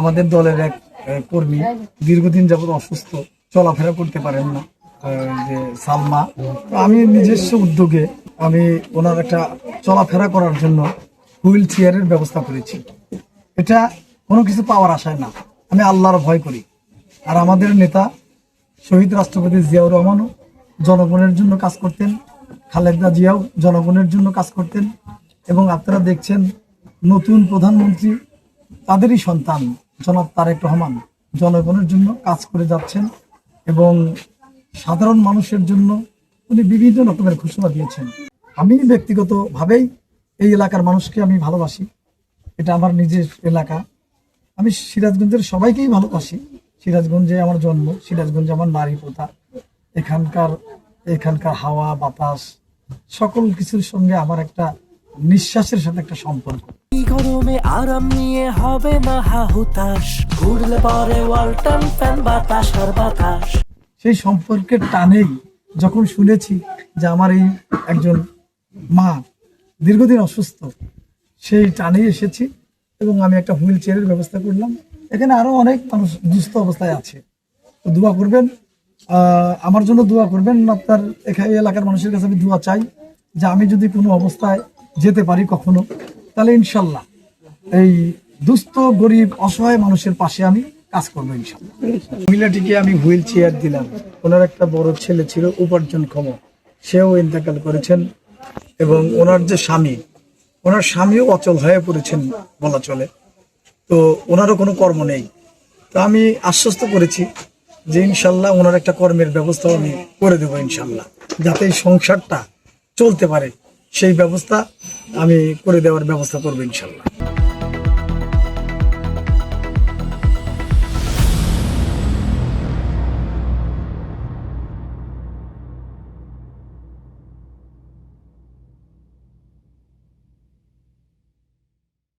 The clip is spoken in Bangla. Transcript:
আমাদের দলের এক কর্মী দীর্ঘদিন যাবত অসুস্থ, চলাফেরা করতে পারেন না, যে সালমা। আমি নিজস্ব উদ্যোগে আমি ওনার একটা চলাফেরা করার জন্য হুইল চেয়ারের ব্যবস্থা করেছি। এটা কোনো কিছু পাওয়ার আশায় না, আমি আল্লাহর ভয় করি। আর আমাদের নেতা শহীদ রাষ্ট্রপতি জিয়াউর রহমানও জনগণের জন্য কাজ করতেন, খালেদা জিয়াও জনগণের জন্য কাজ করতেন। এবং আপনারা দেখছেন নতুন প্রধানমন্ত্রী তাদেরই সন্তান জনাব তারেক রহমান জনগণের জন্য কাজ করে যাচ্ছেন এবং সাধারণ মানুষের জন্য উনি বিভিন্ন রকমের ঘোষণা দিয়েছেন। আমি ব্যক্তিগতভাবেই এই এলাকার মানুষকে আমি ভালোবাসি, এটা আমার নিজের এলাকা। আমি সিরাজগঞ্জের সবাইকেই ভালোবাসি। সিরাজগঞ্জে আমার জন্ম, সিরাজগঞ্জে আমার নারী প্রথা, এখানকার হাওয়া বাতাস সকল কিছুর সঙ্গে আমার একটা নিঃশ্বাসের সাথে একটা সম্পর্ক। গরমে আরাম নিয়ে হবে না হাহুতাশ, ঘুরলে পরে ওয়ালটন ফ্যান বাতাস আর বাতাস। সেই সম্পর্কের টানেই যখন শুনেছি যে আমার এই একজন মা দীর্ঘদিন অসুস্থ, সেই টানেই এসেছি এবং আমি একটা হুইল চেয়ারের ব্যবস্থা করলাম। এখানে আরো অনেক মানুষ দুস্থ অবস্থায় আছে, তো দোয়া করবেন, আমার জন্য দোয়া করবেন। আপনার এখানে এলাকার মানুষের কাছে আমি দোয়া চাই যে আমি যদি কোনো অবস্থায় যেতে পারি কখনো, তাহলে ইনশাল্লাহ এই দুস্থ গরিব অসহায় মানুষের পাশে আমি কাজ করবো ইনশাল্লাহ। মহিলাটিকে আমি হুইল চেয়ার দিলাম। ওনার একটা বড় ছেলে ছিল উপার্জনক্ষম, সেও ইন্তেকাল করেছেন এবং ওনার যে স্বামী, ওনার স্বামীও অচল হয়ে পড়েছেন বলা চলে। তো ওনারও কোনো কর্ম নেই। তো আমি আশ্বস্ত করেছি যে ইনশাল্লাহ ওনার একটা কর্মের ব্যবস্থাও আমি করে দেবো ইনশাল্লাহ, যাতে এই সংসারটা চলতে পারে সেই ব্যবস্থা আমি করে দেওয়ার ব্যবস্থা করবো ইনশাল্লাহ।